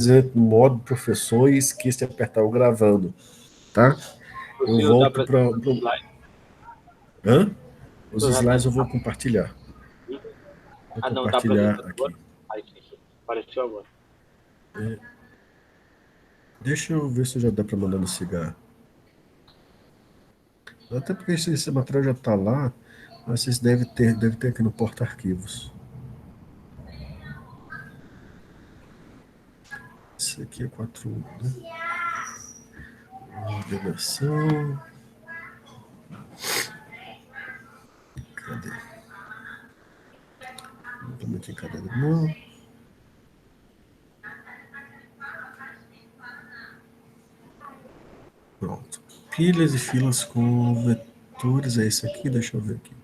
exemplo, no modo professor e esqueci de apertar o gravando, tá? Eu Possível dar volto para para... slide? Hã? Os Tu já tá slides eu vou compartilhar. Vou Ah, não, tá compartilhar apresentando agora? aqui. Aí, apareceu agora. Deixa eu ver se já dá para mandar no cigarro. Até porque esse material já está lá, mas vocês devem ter aqui no porta-arquivos. Esse aqui é 4, né? Ordenação. Cadê? Vamos aqui em cada mão. Pronto. Pilhas e filas com vetores. É esse aqui? Deixa eu ver aqui.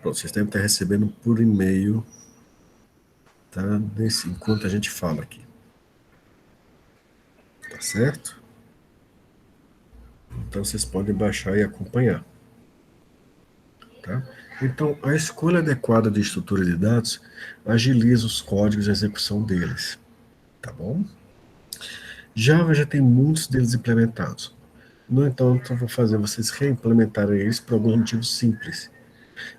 Pronto, vocês devem estar recebendo por e-mail, tá? Enquanto a gente fala aqui. Tá certo? Então vocês podem baixar e acompanhar. Tá? Então, a escolha adequada de estrutura de dados agiliza os códigos de execução deles. Tá bom? Java já tem muitos deles implementados. No entanto, eu vou fazer vocês reimplementarem eles por alguns motivos simples.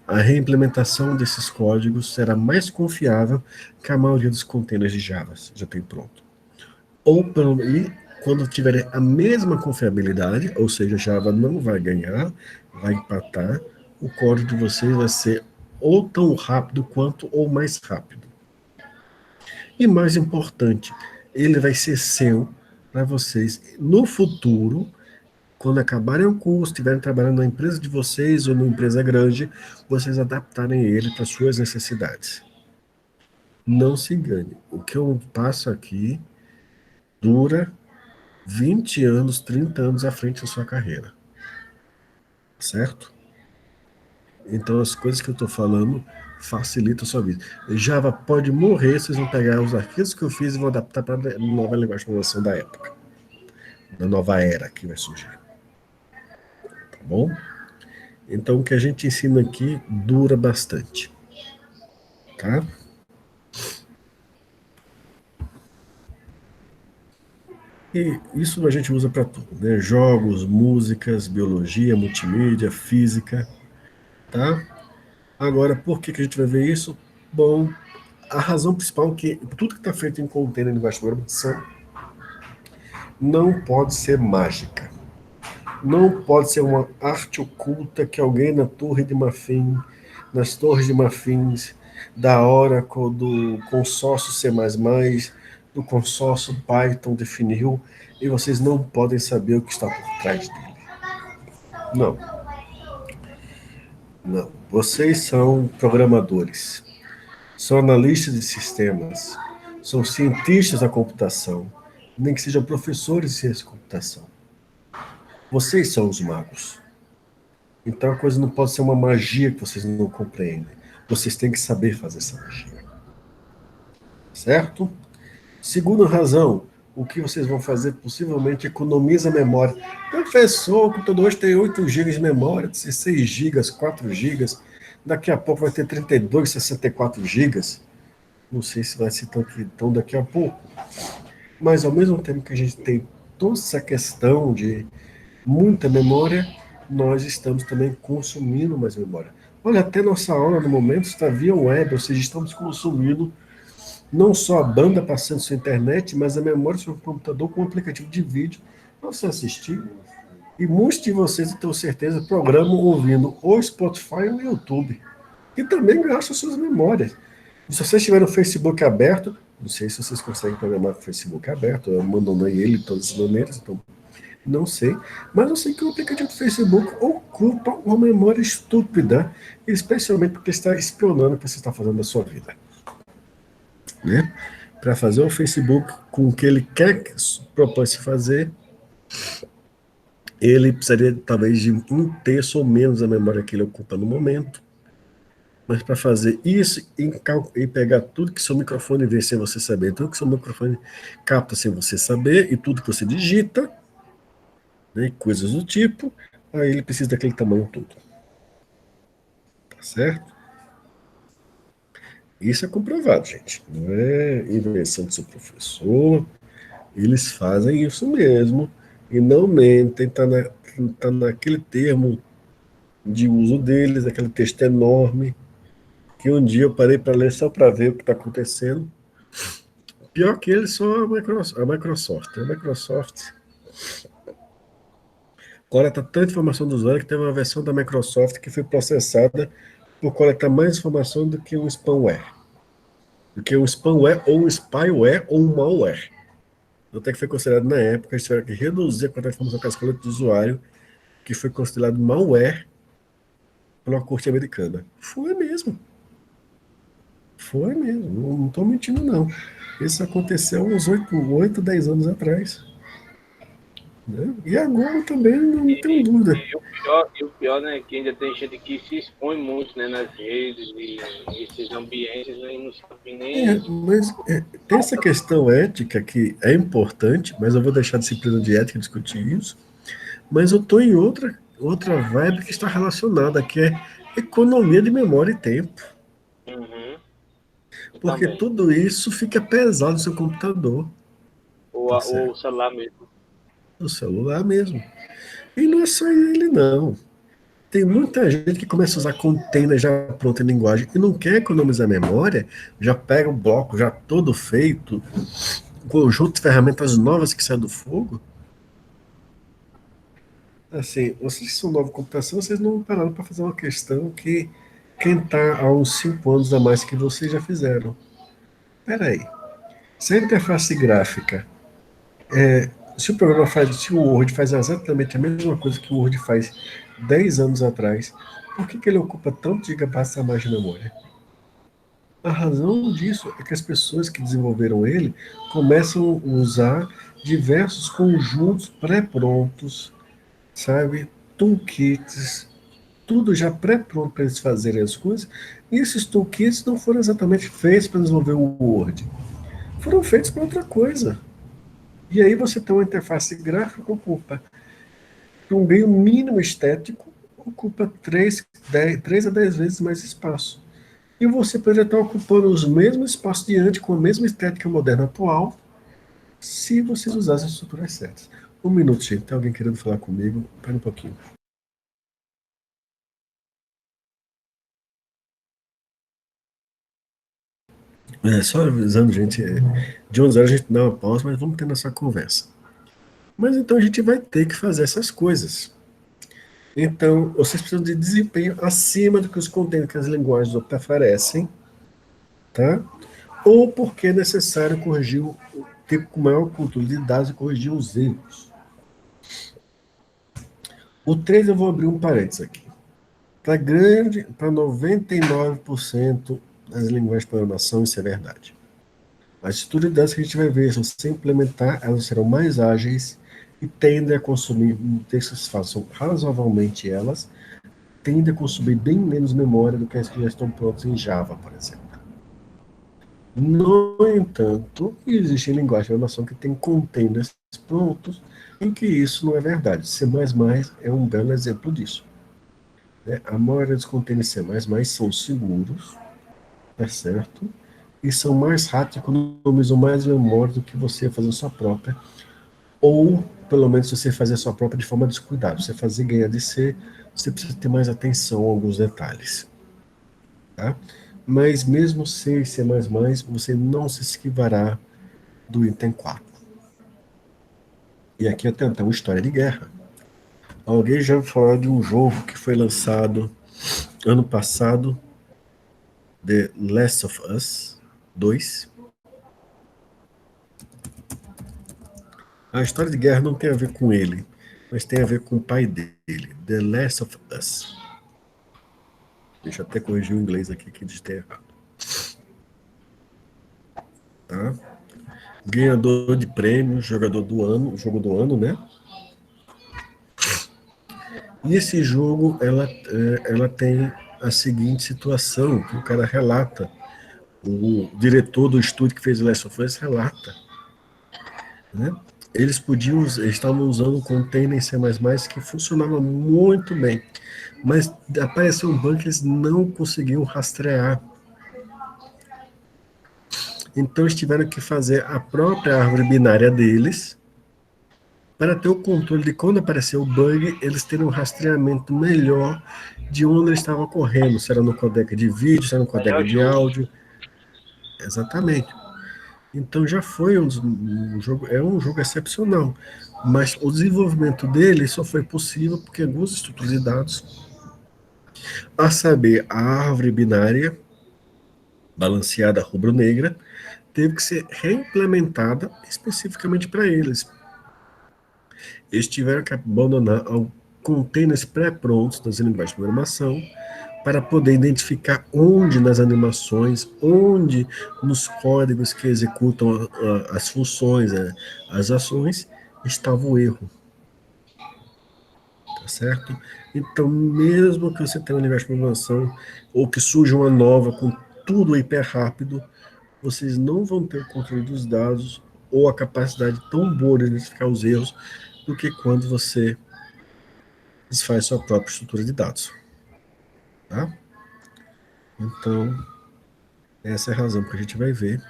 A reimplementação desses códigos será mais confiável que a maioria dos containers de Java já tem pronto. E quando tiverem a mesma confiabilidade, ou seja, Java não vai ganhar, vai empatar, o código de vocês vai ser ou tão rápido quanto ou mais rápido. E mais importante, ele vai ser seu para vocês no futuro, quando acabarem o curso, estiverem trabalhando na empresa de vocês ou numa empresa grande, vocês adaptarem ele para suas necessidades. Não se engane. O que eu passo aqui dura 20 anos, 30 anos à frente da sua carreira. Certo? Então, as coisas que eu estou falando facilitam a sua vida. Java pode morrer, vocês vão pegar os arquivos que eu fiz e vão adaptar para a nova linguagem de programação da época, da nova era que vai surgir. Tá bom? Então, o que a gente ensina aqui dura bastante. Tá? E isso a gente usa para tudo, né? Jogos, músicas, biologia, multimídia, física, tá? Agora, por que a gente vai ver isso? Bom, a razão principal é que tudo que está feito em container de linguagem de programação não pode ser mágica. Não pode ser uma arte oculta que alguém na Torre de Marfim, nas Torres de Marfins, da Oracle, do consórcio C++, do consórcio Python definiu, e vocês não podem saber o que está por trás dele. Não. Não. Vocês são programadores, são analistas de sistemas, são cientistas da computação, nem que sejam professores de ciência da computação. Vocês são os magos. Então a coisa não pode ser uma magia que vocês não compreendem. Vocês têm que saber fazer essa magia. Certo? Segunda razão, o que vocês vão fazer possivelmente economiza memória. Professor, o computador hoje tem 8 GB de memória, 16 GB, 4 GB. Daqui a pouco vai ter 32, 64 GB. Não sei se vai ser tão daqui a pouco. Mas ao mesmo tempo que a gente tem toda essa questão de muita memória, nós estamos também consumindo mais memória. Olha, até nossa aula no momento está via web, ou seja, estamos consumindo não só a banda passando sua internet, mas a memória do seu computador com um aplicativo de vídeo para você assistir. E muitos de vocês, eu tenho certeza, programam ouvindo o Spotify ou o YouTube, que também gastam suas memórias. E se vocês tiverem o Facebook aberto, não sei se vocês conseguem programar com o Facebook aberto, eu abandonei ele de todas as maneiras, então não sei, mas eu sei que o aplicativo do Facebook ocupa uma memória estúpida, especialmente porque está espionando o que você está fazendo na sua vida. Né? para fazer o Facebook com o que ele quer propõe se fazer, ele precisaria talvez de um terço ou menos da memória que ele ocupa no momento. Mas para fazer isso e pegar tudo que seu microfone vê sem você saber, tudo que seu microfone capta sem você saber, e tudo que você digita, né, coisas do tipo, aí ele precisa daquele tamanho todo. Tá certo? Isso é comprovado, gente. Não é invenção do seu professor. Eles fazem isso mesmo e não mentem. Tá naquele termo de uso deles, aquele texto enorme, que um dia eu parei para ler só para ver o que está acontecendo. Pior que eles são a Microsoft. A Microsoft coleta tanta informação do usuário que teve uma versão da Microsoft que foi processada por coletar mais informação do que um spamware. Do que um spamware ou um spyware ou um malware. Até que foi considerado na época, eles tiveram que reduzir a quantidade de informação que elas coletam do usuário, que foi considerado malware pela corte americana. Foi mesmo. Foi mesmo. Não estou mentindo, não. Isso aconteceu uns 8, 10 anos atrás. Né? E agora também não tenho dúvida. E o pior, né, que ainda tem gente que se expõe muito, né, nas redes e nesses ambientes, né, e não sabe nem. Mas tem essa questão ética que é importante, mas eu vou deixar a disciplina de ética discutir isso. Mas eu estou em outra vibe que está relacionada, que é economia de memória e tempo. Uhum, Porque também. tudo isso fica pesado no seu computador, tá Ou certo? o celular mesmo. No celular mesmo. E não é só ele, não. Tem muita gente que começa a usar container já pronto em linguagem e não quer economizar memória, já pega o bloco já todo feito, um conjunto de ferramentas novas que saem do fogo. Assim, vocês que são novos em computação, vocês não pararam para fazer uma questão que quem está há uns 5 anos a mais que vocês já fizeram. Peraí, se a interface gráfica, se o programa faz, se o Word faz exatamente a mesma coisa que o Word faz 10 anos atrás, por que ele ocupa tanto gigabytes a mais de memória? A razão disso é que as pessoas que desenvolveram ele começam a usar diversos conjuntos pré-prontos, sabe? Toolkits, tudo já pré-pronto para eles fazerem as coisas. E esses toolkits não foram exatamente feitos para desenvolver o Word, foram feitos para outra coisa. E aí você tem uma interface gráfica que ocupa, para um ganho mínimo estético, ocupa 3 a 10 vezes mais espaço. E você poderia estar ocupando os mesmos espaços de antes, com a mesma estética moderna atual, se vocês usassem as estruturas certas. Um minuto, gente. Tem alguém querendo falar comigo? Espera um pouquinho. Só avisando, gente, de 11 horas a gente dá uma pausa, mas vamos ter nossa conversa. Mas então a gente vai ter que fazer essas coisas. Então, vocês precisam de desempenho acima do que os containers que as linguagens oferecem, tá? Ou porque é necessário corrigir, ter maior cultura de dados e corrigir os erros. O 3 eu vou abrir um parênteses aqui. Para grande, para 99% das linguagens de programação, isso é verdade. As estruturas de dados que a gente vai ver, se você implementar, elas serão mais ágeis e tendem a consumir, textos façam razoavelmente elas, tendem a consumir bem menos memória do que as que já estão prontas em Java, por exemplo. No entanto, existem linguagens de programação que têm containers prontos em que isso não é verdade. C++ é um belo exemplo disso. Né? A maioria dos containers C++ são seguros, é certo? E são mais rápidos, economizam mais memória do que você fazer a sua própria, ou pelo menos se você fazer a sua própria de forma descuidada. Você fazer ganhar de C, você precisa ter mais atenção a alguns detalhes. Tá? Mas mesmo C e C++, você não se esquivará do item 4. E aqui eu tenho até uma história de guerra. Alguém já falou de um jogo que foi lançado ano passado, The Last of Us 2. A história de guerra não tem a ver com ele, mas tem a ver com o pai dele, The Last of Us. Deixa eu até corrigir o inglês aqui que digitei errado. Tá? ganhador de prêmio, jogador do ano, jogo do ano, né? E esse jogo, ela tem a seguinte situação, que o cara relata, o diretor do estúdio que fez o Last of Us relata, né? Eles estavam usando um container em C++ que funcionava muito bem, mas apareceu um bug que eles não conseguiam rastrear. Então eles tiveram que fazer a própria árvore binária deles para ter o controle de quando apareceu o bug, eles terem um rastreamento melhor de onde ele estava correndo, se era no codec de vídeo, se era no Aí codec de ajuda. áudio. Exatamente. Então já foi um jogo, é um jogo excepcional, mas o desenvolvimento dele só foi possível porque algumas estruturas de dados, a saber, a árvore binária balanceada rubro-negra, teve que ser reimplementada especificamente para eles. Eles tiveram que abandonar containers pré-prontos das linguagens de programação para poder identificar onde nas animações, onde nos códigos que executam as funções, as ações, estava o erro, tá certo? Então, mesmo que você tenha uma linguagem de programação ou que surja uma nova com tudo hiper rápido, vocês não vão ter o controle dos dados ou a capacidade tão boa de identificar os erros do que quando você desfaz sua própria estrutura de dados, tá? Então, essa é a razão que a gente vai ver.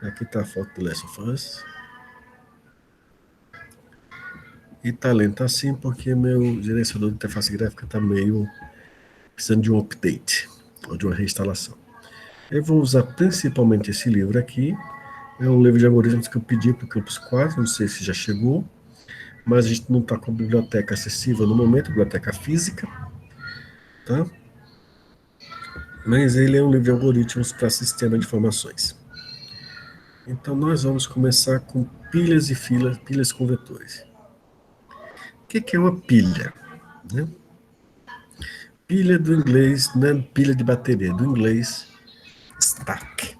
Aqui está a foto do Last of Us. E tá lento assim porque meu gerenciador de interface gráfica está meio precisando de um update ou de uma reinstalação. Eu vou usar principalmente esse livro aqui. É um livro de algoritmos que eu pedi para o Campus 4, não sei se já chegou, mas a gente não está com a biblioteca acessível no momento, biblioteca física, tá? Mas ele é um livro de algoritmos para sistema de informações. Então nós vamos começar com pilhas e filas, pilhas com vetores. O que é uma pilha? Né? Pilha do inglês, não é pilha de bateria, do inglês stack.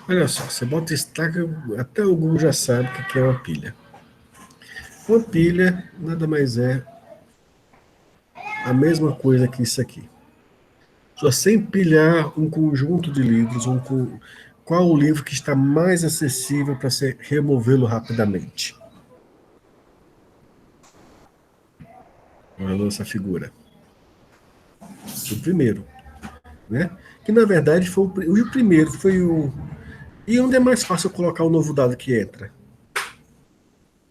Olha só, você bota stack, até o Google já sabe o que é uma pilha. Uma pilha nada mais é a mesma coisa que isso aqui. Só você empilhar um conjunto de livros, qual o livro que está mais acessível para você removê-lo rapidamente? Olha essa figura. O primeiro, né? Que na verdade foi o primeiro, foi o. E onde é mais fácil colocar o novo dado que entra?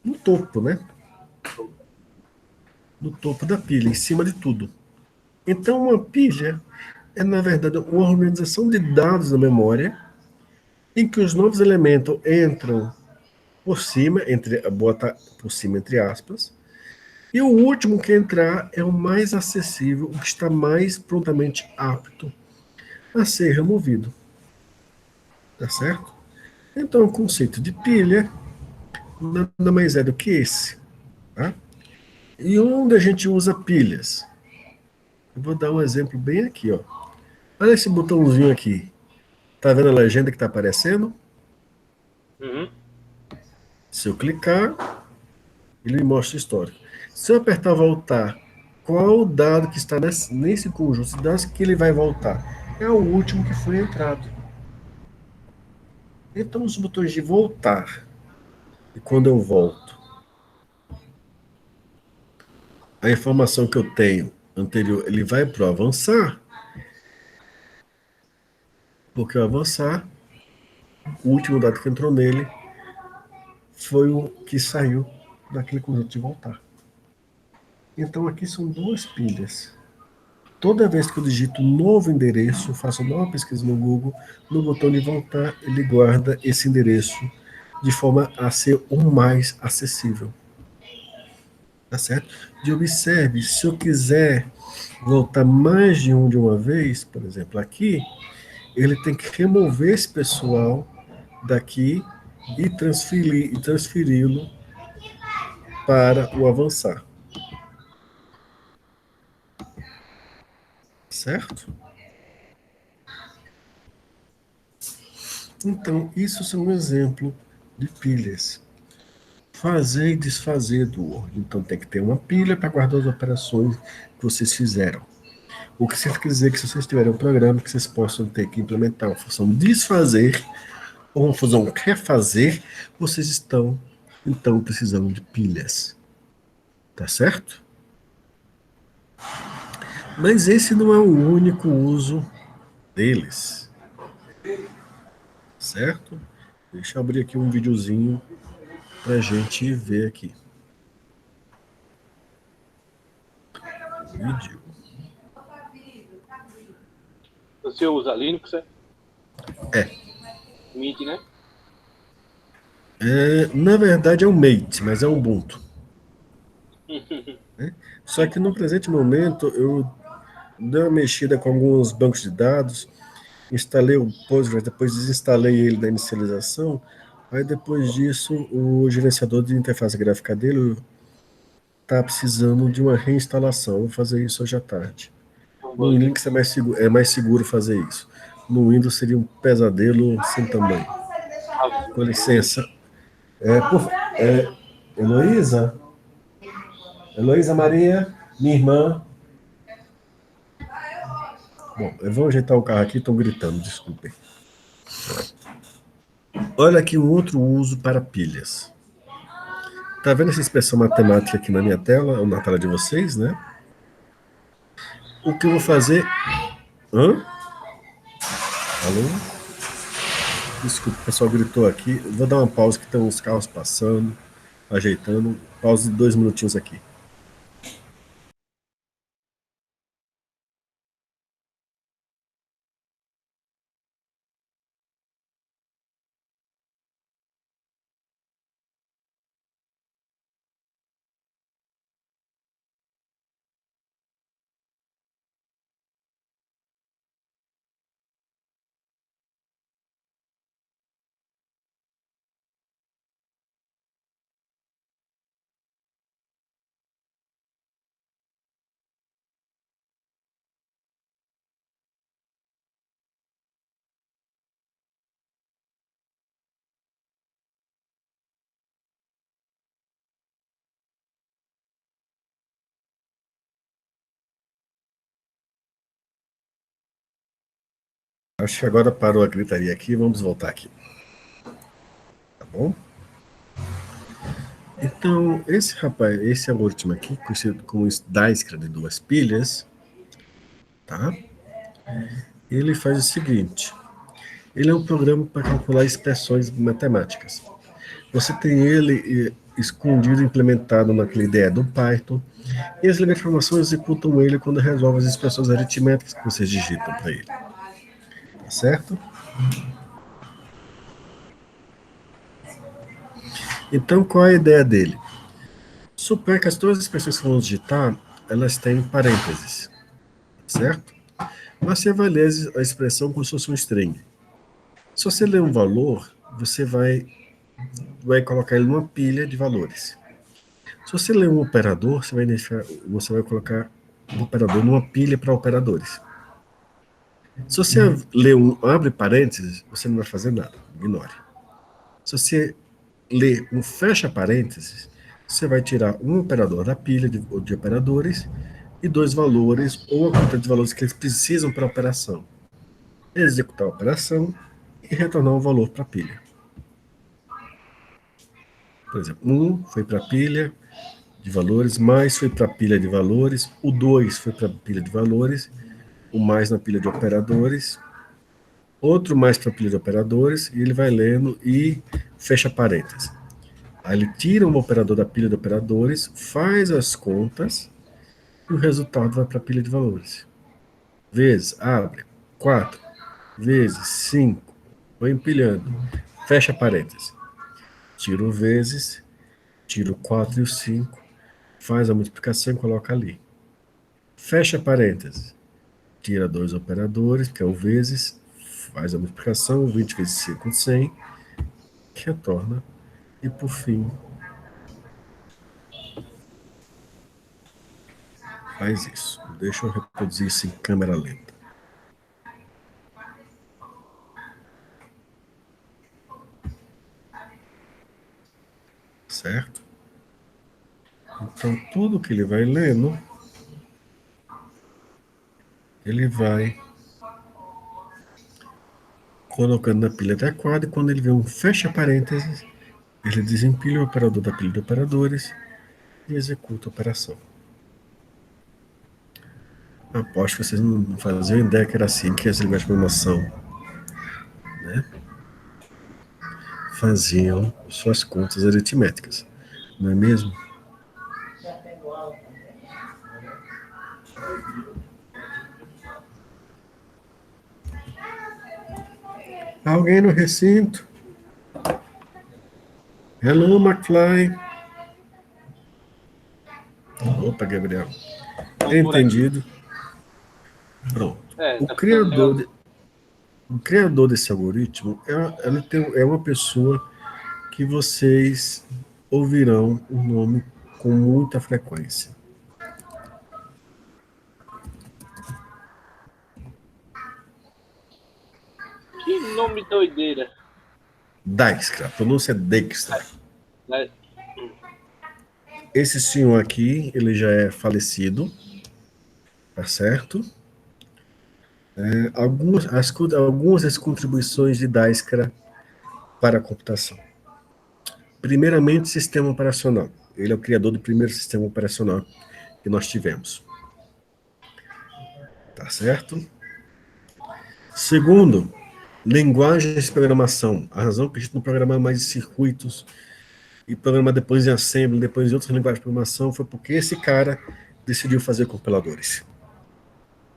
No topo, né? No topo da pilha, em cima de tudo. Então, uma pilha é, na verdade, uma organização de dados na memória em que os novos elementos entram por cima, por cima entre aspas, e o último que entrar é o mais acessível, o que está mais prontamente apto a ser removido. Tá certo? Então, o conceito de pilha nada mais é do que esse. Tá? E onde a gente usa pilhas? Eu vou dar um exemplo bem aqui, ó. Olha esse botãozinho aqui. Tá vendo a legenda que está aparecendo? Uhum. Se eu clicar, ele me mostra o histórico. Se eu apertar voltar, qual o dado que está nesse conjunto de dados que ele vai voltar? É o último que foi entrado. Então, os botões de voltar e quando eu volto, a informação que eu tenho anterior, ele vai para o avançar, porque o avançar, o último dado que entrou nele foi o que saiu daquele conjunto de voltar. Então aqui são duas pilhas. Toda vez que eu digito um novo endereço, faço uma nova pesquisa no Google, no botão de voltar, ele guarda esse endereço de forma a ser o mais acessível. Tá certo? E observe, se eu quiser voltar mais de uma vez, por exemplo, aqui, ele tem que remover esse pessoal daqui e transferi-lo para o avançar. Certo? Então, isso é um exemplo de pilhas. Fazer e desfazer do Word. Então, tem que ter uma pilha para guardar as operações que vocês fizeram. O que significa dizer que se vocês tiverem um programa que vocês possam ter que implementar uma função desfazer ou uma função refazer, vocês estão, então, precisando de pilhas. Tá certo? Mas esse não é o único uso deles, certo? Deixa eu abrir aqui um videozinho para a gente ver aqui. Vídeo. Você usa Linux, é? É. Mint, né? Na verdade é o Mate, mas é o Ubuntu. Né? Só que no presente momento eu dei uma mexida com alguns bancos de dados, instalei o Postgres, depois desinstalei ele da inicialização, aí depois disso o gerenciador de interface gráfica dele está precisando de uma reinstalação. Vou fazer isso hoje à tarde. Um No bug. Linux é mais seguro fazer isso. No Windows seria um pesadelo sem tamanho. Ave Com Maria. licença. Heloísa? Heloísa Maria, minha irmã. Bom, eu vou ajeitar o carro aqui, estão gritando, desculpem. Olha aqui um outro uso para pilhas. Tá vendo essa expressão matemática aqui na minha tela, ou na tela de vocês, né? O que eu vou fazer... Hã? Alô? Desculpa, o pessoal gritou aqui. Vou dar uma pausa que estão os carros passando, ajeitando. Pausa de 2 minutinhos aqui. Acho que agora parou a gritaria aqui, vamos voltar aqui. Tá bom? Então, esse rapaz, esse algoritmo aqui, conhecido como Dijkstra de duas pilhas, tá? Ele faz o seguinte: ele é um programa para calcular expressões matemáticas. Você tem ele escondido, implementado naquela ideia do Python, e as linhas de informação executam ele quando resolve as expressões aritméticas que vocês digitam para ele. Tá certo? Então, qual é a ideia dele? Supõe que todas as expressões que vamos digitar, elas têm parênteses, certo? Mas você vai ler a expressão como se fosse um string. Se você ler um valor, você vai colocar ele numa pilha de valores. Se você ler um operador, você vai colocar o operador numa pilha para operadores. Se você abre parênteses, você não vai fazer nada, ignore. Se você ler um fecha parênteses, você vai tirar um operador da pilha de operadores e dois valores ou a quantidade de valores que eles precisam para a operação. Executar a operação e retornar um valor para a pilha. Por exemplo, 1 foi para a pilha de valores, mais foi para a pilha de valores, o 2 foi para a pilha de valores, o mais na pilha de operadores, outro mais para a pilha de operadores, e ele vai lendo e fecha parênteses. Aí ele tira um operador da pilha de operadores, faz as contas e o resultado vai para a pilha de valores. Vezes, abre, 4, vezes, 5, vai empilhando, fecha parênteses. Tira o vezes, tira o 4 e o 5, faz a multiplicação e coloca ali. Fecha parênteses, tira dois operadores, que é o vezes, faz a multiplicação, 20 vezes 5, 100, retorna, e por fim, faz isso. Deixa eu reproduzir isso em câmera lenta. certo? Então, tudo que ele vai lendo, ele vai colocando na pilha adequada, e quando ele vê um fecha parênteses, ele desempilha o operador da pilha de operadores e executa a operação. Aposto que vocês não faziam ideia que era assim que as linguagens de programação, né, faziam suas contas aritméticas, não é mesmo? Alguém no recinto? Hello, McFly. Opa, Gabriel. Entendido. Pronto. O Tá criador, ficando... o criador desse algoritmo é uma pessoa que vocês ouvirão o nome com muita frequência. Que nome doideira. Dijkstra, a pronúncia é Dijkstra. Né? Esse senhor aqui, ele já é falecido, tá certo? Algumas das contribuições de Dijkstra para a computação. Primeiramente, sistema operacional. Ele é o criador do primeiro sistema operacional que nós tivemos. Tá certo? Segundo, linguagens de programação. A razão que a gente não programa mais em circuitos e programar depois em assembly, depois em outras linguagens de programação, foi porque esse cara decidiu fazer compiladores.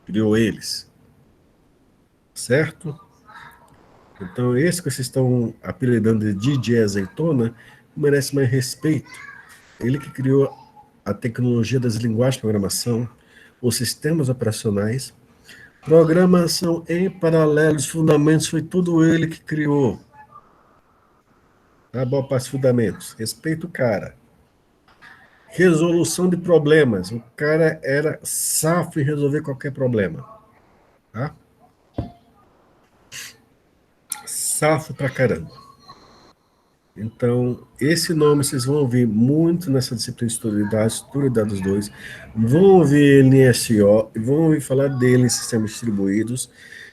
Criou eles. Certo? Então, esse que vocês estão apelidando de DJ Azeitona merece mais respeito. Ele que criou a tecnologia das linguagens de programação, os sistemas operacionais, programação em paralelo, os fundamentos, foi tudo ele que criou. Tá bom, para os fundamentos. Respeita o cara. Resolução de problemas. O cara era safo em resolver qualquer problema. Tá? Safo pra caramba. Então, esse nome vocês vão ouvir muito nessa disciplina de História de Dados 2. Vão ouvir ele em SO, vão ouvir falar dele em sistemas distribuídos.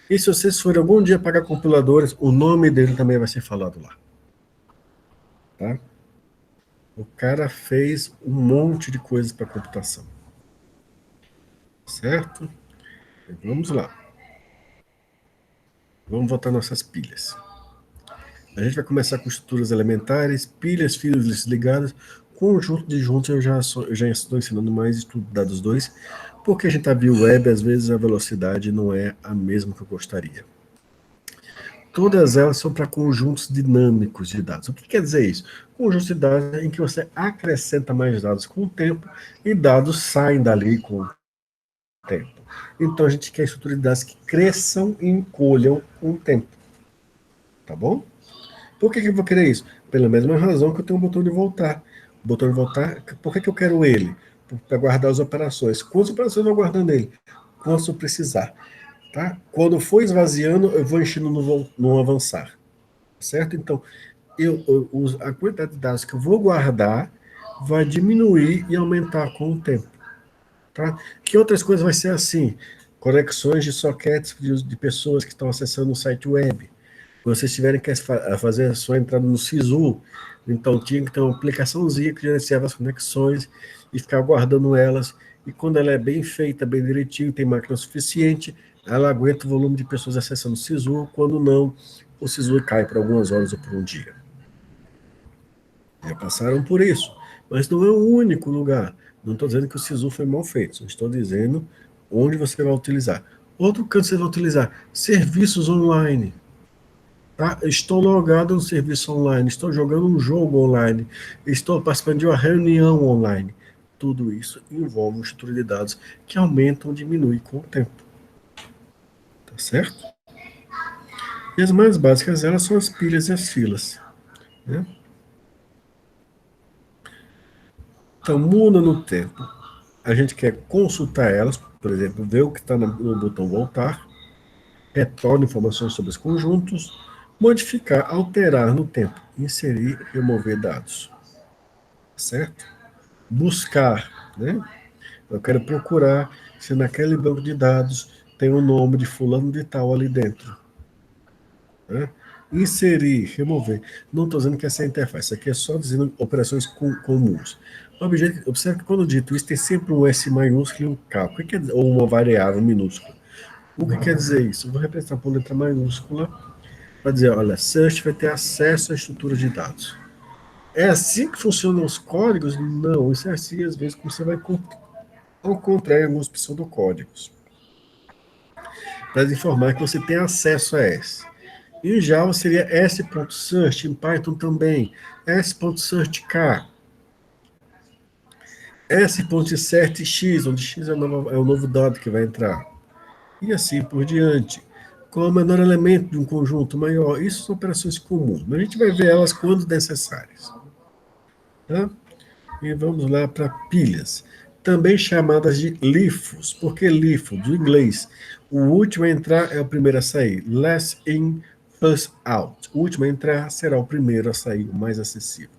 E se vocês forem algum dia pagar compiladores, o nome dele também vai ser falado lá. Tá? O cara fez um monte de coisas para computação. Certo? Vamos lá. Vamos voltar nossas pilhas. A gente vai começar com estruturas elementares, pilhas, fios ligados, conjunto de juntos. Eu já estou ensinando mais estudo de dados 2, porque a gente está via web, às vezes a velocidade não é a mesma que eu gostaria. Todas elas são para conjuntos dinâmicos de dados. O que quer dizer isso? Conjuntos de dados em que você acrescenta mais dados com o tempo e dados saem dali com o tempo. Então a gente quer estruturas de dados que cresçam e encolham com o tempo. Tá bom? Por que eu vou querer isso? Pela mesma razão que eu tenho um botão de voltar. O botão de voltar, por que eu quero ele? Para guardar as operações. Quantas operações eu vou guardando ele? Quantas eu precisar. Tá? Quando for esvaziando, eu vou enchendo no avançar. Certo? Então, a quantidade de dados que eu vou guardar vai diminuir e aumentar com o tempo. Tá? Que outras coisas vai ser assim? Conexões de sockets de pessoas que estão acessando o site web. Quando vocês tiverem que fazer a sua entrada no SISU, então tinha que ter uma aplicaçãozinha que gerenciava as conexões e ficar guardando elas. E quando ela é bem feita, bem direitinho, tem máquina suficiente, ela aguenta o volume de pessoas acessando o SISU. Quando não, o SISU cai por algumas horas ou por um dia. Já passaram por isso. Mas não é o único lugar. Não estou dizendo que o SISU foi mal feito, só estou dizendo onde você vai utilizar. Outro canto você vai utilizar, serviços online. Tá? Estou logado no serviço online, estou jogando um jogo online, estou participando de uma reunião online. Tudo isso envolve uma estrutura de dados que aumenta ou diminui com o tempo. Tá certo? E as mais básicas elas são as pilhas e as filas. Né? Então, muda no tempo. A gente quer consultar elas, por exemplo, ver o que está no botão voltar, retorna informações sobre os conjuntos, modificar, alterar no tempo, inserir, remover dados. certo? Buscar, né? Eu quero procurar se naquele banco de dados tem o nome de fulano de tal ali dentro, né? Inserir, remover. Não estou dizendo que essa é a interface, isso aqui é só dizendo operações comuns. Observe que quando dito isso, tem sempre um S maiúsculo e um K. O que quer dizer, ou uma variável minúscula. O que quer dizer isso? Eu vou representar por letra maiúscula para dizer, olha, search vai ter acesso à estrutura de dados. É assim que funcionam os códigos? Não, isso é assim às vezes como você vai encontrar em alguns pseudocódigos. Para informar que você tem acesso a S. Em Java seria s.search, em Python também, s.searchk, s.insertx, onde x é o novo dado que vai entrar, e assim por diante. Qual é o menor elemento de um conjunto maior? Isso são operações comuns, mas a gente vai ver elas quando necessárias. Tá? E vamos lá para pilhas, também chamadas de LIFOs. Por que LIFO? Do inglês. O último a entrar é o primeiro a sair. Last in, first out. O último a entrar será o primeiro a sair, o mais acessível.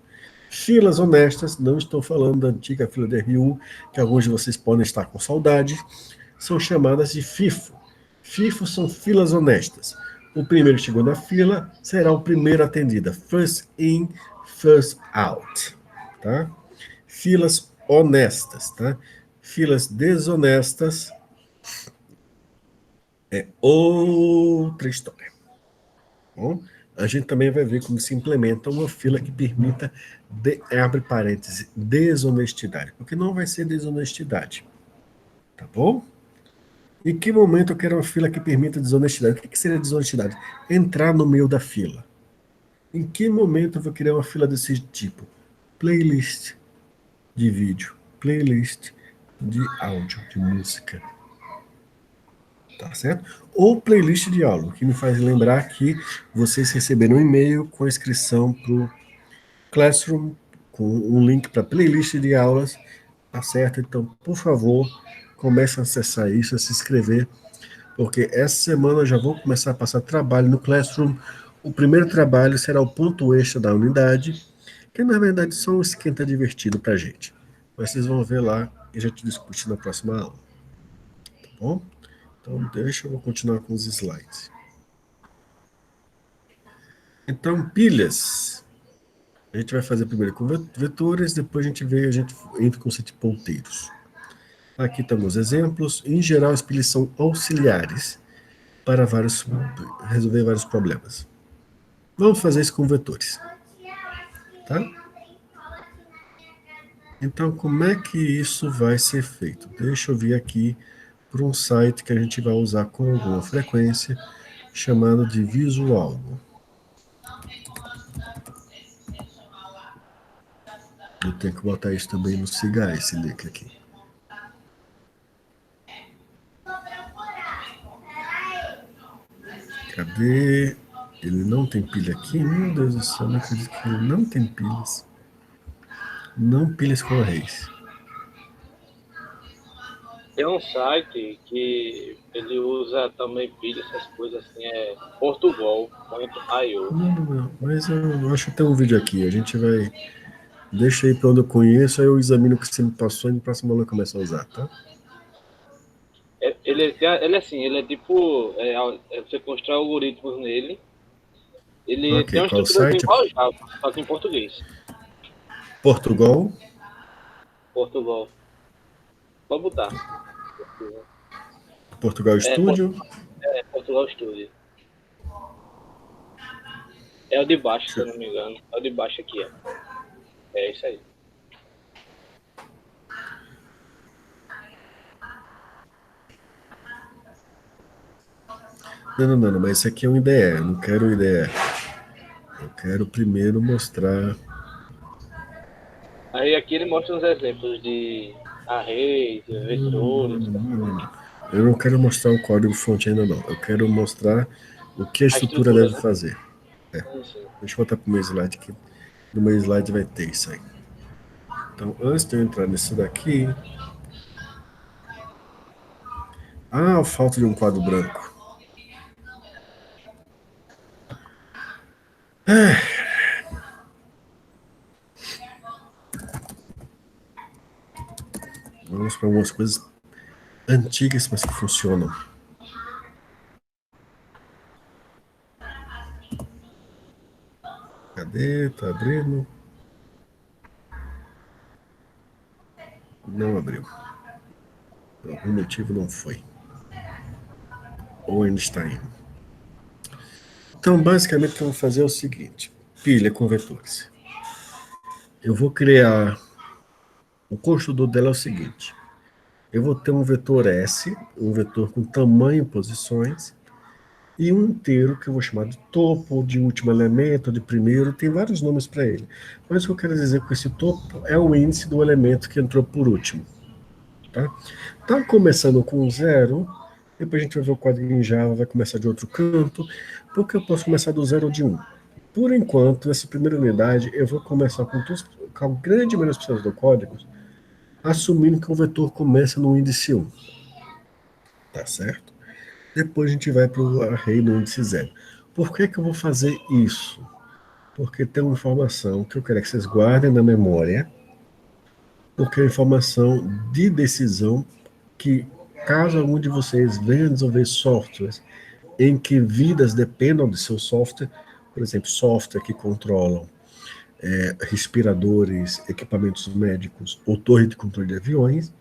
Filas honestas, não estou falando da antiga fila de RU, que alguns de vocês podem estar com saudade, são chamadas de FIFO. FIFO são filas honestas. O primeiro que chegou na fila será o primeiro atendido. First in, first out. Tá? Filas honestas, tá? Filas desonestas é outra história. Bom, a gente também vai ver como se implementa uma fila que permita, abre parênteses, desonestidade, porque não vai ser desonestidade, tá bom? Em que momento eu quero uma fila que permita desonestidade? O que seria desonestidade? Entrar no meio da fila. Em que momento eu vou criar uma fila desse tipo? Playlist de vídeo, playlist de áudio, de música, tá certo? Ou playlist de aula, que me faz lembrar que vocês receberam um e-mail com a inscrição para o Classroom, com um link para playlist de aulas, tá certo? Então, por favor, comece a acessar isso, a se inscrever, porque essa semana eu já vou começar a passar trabalho no Classroom. O primeiro trabalho será o ponto extra da unidade, que na verdade só um esquenta divertido para a gente. Mas vocês vão ver lá e a gente discute na próxima aula, tá bom? Então, deixa eu continuar com os slides. Então, pilhas. A gente vai fazer primeiro com vetores, depois a gente entra com os ponteiros. Aqui estão os exemplos. Em geral, as pilhas são auxiliares para resolver vários problemas. Vamos fazer isso com vetores. Tá? Então, como é que isso vai ser feito? Deixa eu vir aqui para um site que a gente vai usar com alguma frequência, chamado de Visual. Eu tenho que botar isso também no Cigar, esse link aqui. Cadê? Ele não tem pilha aqui? Meu Deus do céu, não acredito que ele não tem pilhas. Não pilhas com Reis. Tem um site que ele usa também pilha, essas coisas assim, é portugal.io. Não, mas eu acho que tem um vídeo aqui. A gente vai. Deixa aí pra onde eu conheço, aí eu examino o que você me passou e no próximo ano eu começo a usar, tá? Ele é assim, ele é tipo, você constrói algoritmos nele. Ele tem Ok, uma qual o estrutura site? igual ao Java, só que em português. Portugal. Portugal. Pode botar. Portugal É, Studio. Portugal Studio. É o de baixo, se eu não me engano. É o de baixo aqui, ó. É isso aí. Não, mas esse aqui é um IDE, eu não quero o IDE. Eu quero primeiro mostrar. Aí aqui ele mostra uns exemplos de arrays, vetores, Eu não quero mostrar o código fonte ainda não. Eu quero mostrar o que a a estrutura estrutura, deve né? fazer. Sim, sim. Deixa eu botar para o meu slide aqui. No meu slide vai ter isso aí. Então, antes de eu entrar nisso daqui. Ah, falta de um quadro branco. Vamos para algumas coisas antigas, mas que funcionam. Cadê? Tá abrindo? Não abriu. Por algum motivo não foi. Ou ainda está indo. Então, basicamente, o que eu vou fazer é o seguinte: pilha com vetores. Eu vou criar. O construtor dela é o seguinte: eu vou ter um vetor S, um vetor com tamanho e posições, e um inteiro que eu vou chamar de topo, de último elemento, de primeiro, tem vários nomes para ele. Mas o que eu quero dizer com esse topo é o índice do elemento que entrou por último. Tá começando com 0, depois a gente vai ver o código em Java, vai começar de outro canto, porque eu posso começar do 0 ou de 1. Por enquanto, nessa primeira unidade, eu vou começar com a grande maioria das pessoas do código, assumindo que o vetor começa no índice 1. Tá certo? Depois a gente vai para o array no índice 0. Por que eu vou fazer isso? Porque tem uma informação que eu quero que vocês guardem na memória, porque é informação de decisão que, caso algum de vocês venha desenvolver softwares em que vidas dependam do seu software, por exemplo, software que controlam respiradores, equipamentos médicos ou torre de controle de aviões,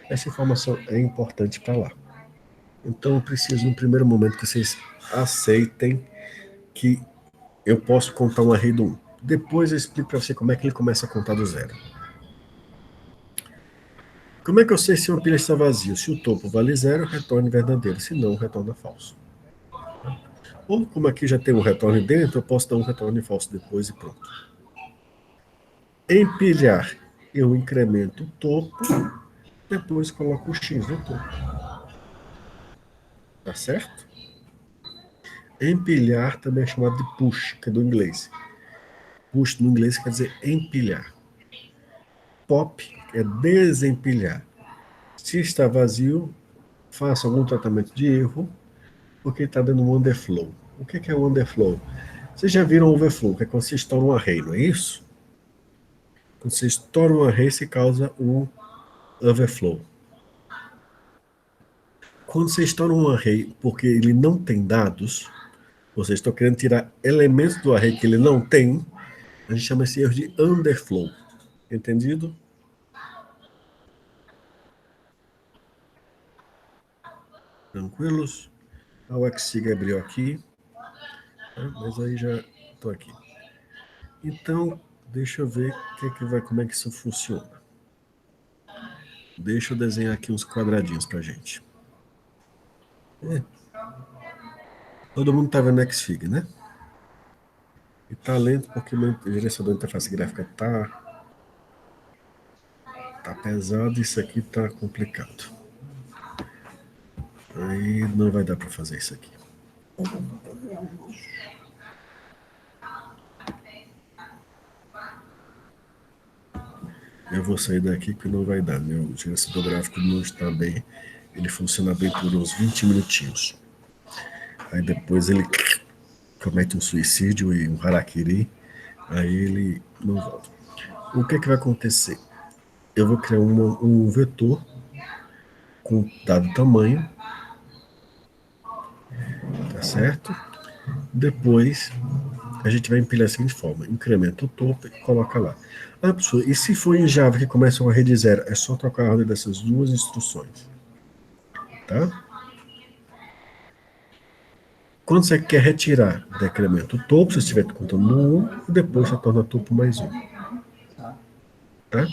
essa informação é importante para lá. Então, eu preciso, no primeiro momento, que vocês aceitem que eu posso contar um array do 1. Depois eu explico para você como é que ele começa a contar do 0. Como é que eu sei se uma pilha está vazia? Se o topo vale 0, retorne verdadeiro. Se não, retorna falso. Ou como aqui já tem um retorno dentro, eu posso dar um retorno falso depois e pronto. Empilhar, eu incremento o topo, depois coloco o X no topo. Tá certo? Empilhar também é chamado de push, que é do inglês. Push no inglês quer dizer empilhar. Pop é desempilhar. Se está vazio, faça algum tratamento de erro, porque está dando um underflow. O que é o underflow? Vocês já viram overflow, que é quando você estoura um array, não é isso? Quando você estoura um array, se causa um overflow. Quando você estoura um array porque ele não tem dados, vocês estão querendo tirar elementos do array que ele não tem, a gente chama esse erro de underflow. Entendido? Tranquilos? O Xig abriu aqui, mas aí já estou aqui. Então, deixa eu ver como é que isso funciona. Deixa eu desenhar aqui uns quadradinhos pra gente. Todo mundo tá vendo Xfig, né? E tá lento porque meu gerenciador de interface gráfica tá pesado e isso aqui tá complicado. Aí não vai dar para fazer isso aqui. Eu vou sair daqui que não vai dar. Meu gerenciador gráfico não está bem. Ele funciona bem por uns 20 minutinhos. Aí depois ele comete um suicídio e um harakiri. Aí ele não volta. O que vai acontecer? Eu vou criar um vetor com dado tamanho. Tá certo? Depois a gente vai empilhar da seguinte forma: incrementa o topo e coloca lá. Ah, professor, e se for em Java que começa uma rede zero? É só trocar a ordem dessas duas instruções. Tá? Quando você quer retirar, decrementa o topo, se estiver contando no 1, e depois você torna topo mais 1. Tá?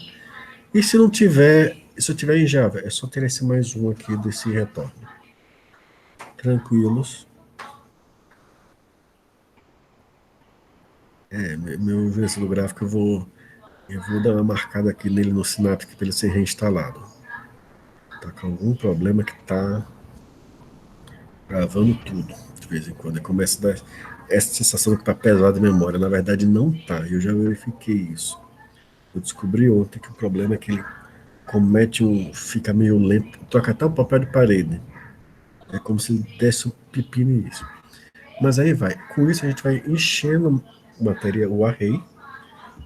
E se não tiver, se eu tiver em Java, é só ter esse mais 1 aqui desse retorno. Tranquilos. Meu gerenciador gráfico, eu vou dar uma marcada aqui nele no Synaptic para ele ser reinstalado. Tá com algum problema que tá gravando tudo. De vez em quando. Começa a dar essa sensação que tá pesado a memória. Na verdade, não tá. Eu já verifiquei isso. Eu descobri ontem que o problema é que ele fica meio lento, troca até o papel de parede. É como se ele desse um pepino nisso. Mas aí vai. Com isso, a gente vai enchendo o array.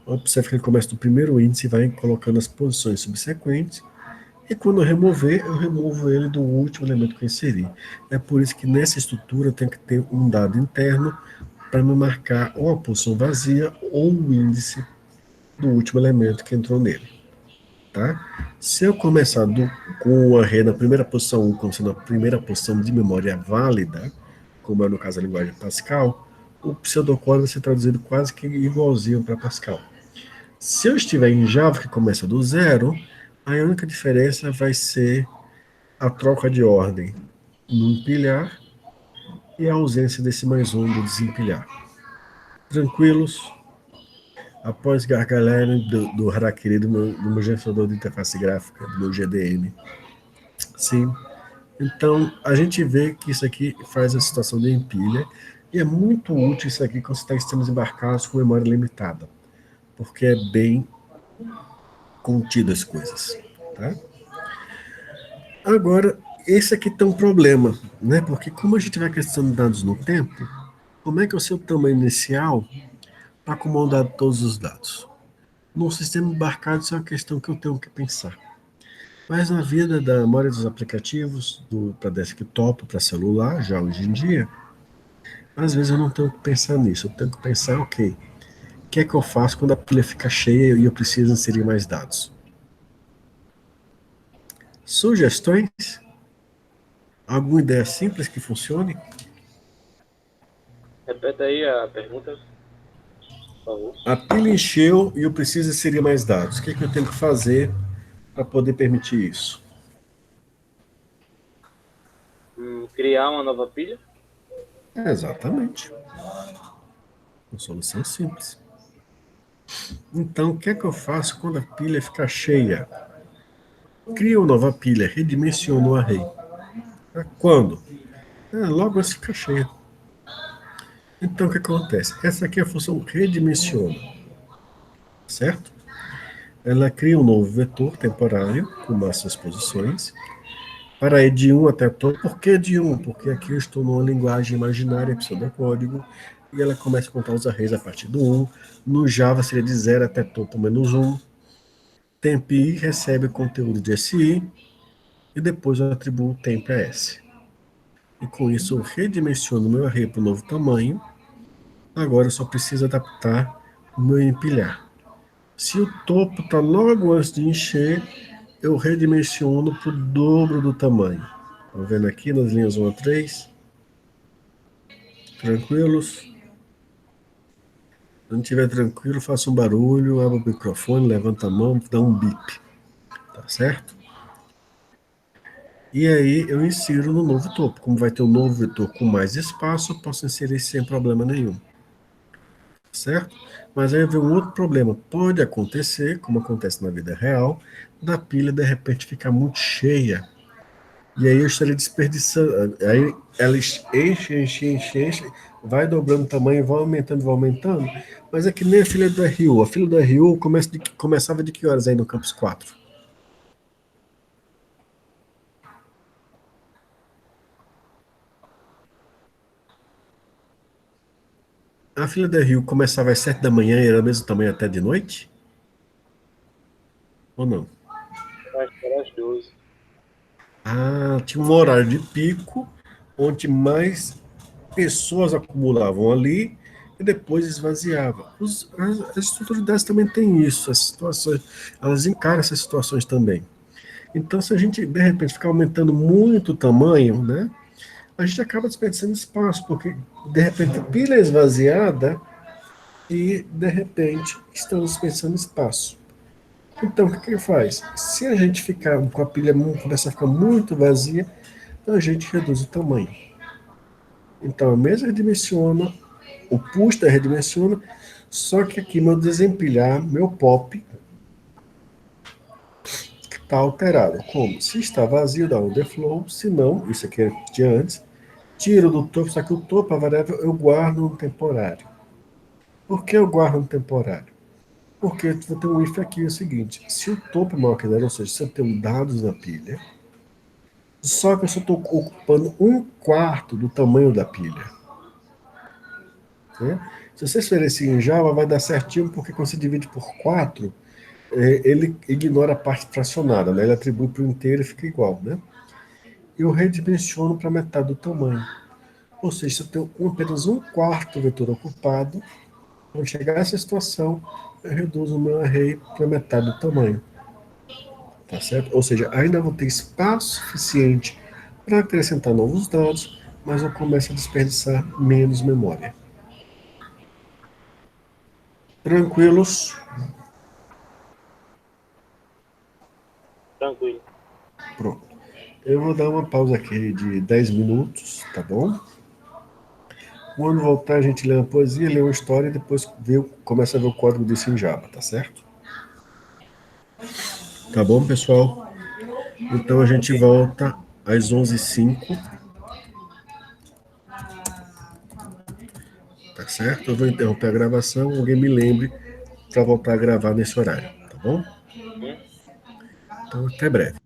Observe que ele começa do primeiro índice e vai colocando as posições subsequentes. E quando eu remover, eu removo ele do último elemento que eu inseri. É por isso que nessa estrutura tem que ter um dado interno para me marcar ou a posição vazia ou o índice do último elemento que entrou nele. Tá? Se eu começar com o array na primeira posição 1, como sendo a primeira posição de memória válida, como é no caso da linguagem Pascal, o pseudocódigo vai ser traduzido quase que igualzinho para Pascal. Se eu estiver em Java, que começa do zero, a única diferença vai ser a troca de ordem no empilhar e a ausência desse mais um do desempilhar. Tranquilos? Após gargalharem do harakiri do meu gerenciador de interface gráfica, do meu GDM. Sim. Então, a gente vê que isso aqui faz a situação de empilha, e é muito útil isso aqui quando você está em sistemas embarcados com memória limitada, porque é bem contido as coisas. Tá? Agora, esse aqui tem um problema, né? Porque como a gente vai acrescentando dados no tempo, como é que é o seu tamanho inicial para acomodar todos os dados? Num sistema embarcado, isso é uma questão que eu tenho que pensar. Mas na vida da maioria dos aplicativos, para desktop, para celular, já hoje em dia, às vezes eu não tenho que pensar nisso. Eu tenho que pensar, ok, o que é que eu faço quando a pilha fica cheia e eu preciso inserir mais dados? Sugestões? Alguma ideia simples que funcione? Repete aí a pergunta, por favor. A pilha encheu e eu preciso inserir mais dados. O que é que eu tenho que fazer para poder permitir isso? Criar uma nova pilha? Exatamente. Uma solução simples. Então, o que é que eu faço quando a pilha fica cheia? Crio uma nova pilha, redimensiono o array. Quando? Logo antes fica cheia. Então, o que acontece? Essa aqui é a função redimensiona, certo? Ela cria um novo vetor temporário com massas posições para ir de 1 até todo. Por que de 1? Porque aqui eu estou numa linguagem imaginária, pseudocódigo, e ela começa a contar os arrays a partir do 1. No Java seria de 0 até topo menos 1. Temp.i recebe o conteúdo de SI e depois eu atribuo o temp a S. E com isso eu redimensiono o meu array para o novo tamanho. Agora eu só preciso adaptar o meu empilhar. Se o topo está logo antes de encher, eu redimensiono para o dobro do tamanho. Estão vendo aqui nas linhas 1 a 3? Tranquilos? Se não estiver tranquilo, faça um barulho, abra o microfone, levanta a mão, dá um bip. Tá certo? E aí eu insiro no novo topo. Como vai ter um novo vetor com mais espaço, eu posso inserir sem problema nenhum. Certo? Mas aí vem um outro problema. Pode acontecer, como acontece na vida real, da pilha de repente ficar muito cheia. E aí eu estaria desperdiçando. Aí ela enche, vai dobrando o tamanho, vai aumentando, vai aumentando. Mas é que nem a fila do RU. A fila do RU começava de que horas aí no Campus 4? A fila da Rio começava às 7 da manhã e era do mesmo tamanho até de noite? Ou não? Acho que era as 12. Ah, tinha um horário de pico, onde mais pessoas acumulavam ali e depois esvaziava. As autoridades também têm isso, as situações, elas encaram essas situações também. Então, se a gente, de repente, ficar aumentando muito o tamanho, né, a gente acaba desperdiçando espaço, porque, de repente, a pilha é esvaziada e, de repente, estamos desperdiçando espaço. Então, o que que faz? Se a gente ficar com a pilha começar a ficar muito vazia, a gente reduz o tamanho. Então, a mesa redimensiona, o push redimensiona, só que aqui meu desempilhar, meu pop, está alterado. Como? Se está vazio, dá um deflow, se não, isso aqui é de antes, tiro do topo, só que o topo, a variável, eu guardo no temporário. Por que eu guardo no temporário? Porque vou ter um if aqui, é o seguinte, se o topo é maior que 0, ou seja, se eu tenho dados na pilha, só que eu só estou ocupando 1/4 do tamanho da pilha. Né? Se você escrever em Java, vai dar certinho, porque quando você divide por 4, ele ignora a parte fracionada, né? Ele atribui para o inteiro e fica igual, né? Eu redimensiono para metade do tamanho. Ou seja, se eu tenho apenas um quarto vetor ocupado, quando chegar a essa situação, eu reduzo o meu array para metade do tamanho. Tá certo? Ou seja, ainda vou ter espaço suficiente para acrescentar novos dados, mas eu começo a desperdiçar menos memória. Tranquilos? Tranquilo. Pronto. Eu vou dar uma pausa aqui de 10 minutos, tá bom? Quando voltar, a gente lê uma poesia, lê uma história e depois começa a ver o código disso em Java, tá certo? Tá bom, pessoal? Então a gente volta às 11h05, tá certo? Eu vou interromper a gravação, alguém me lembre para voltar a gravar nesse horário, tá bom? Hum? Então, até breve.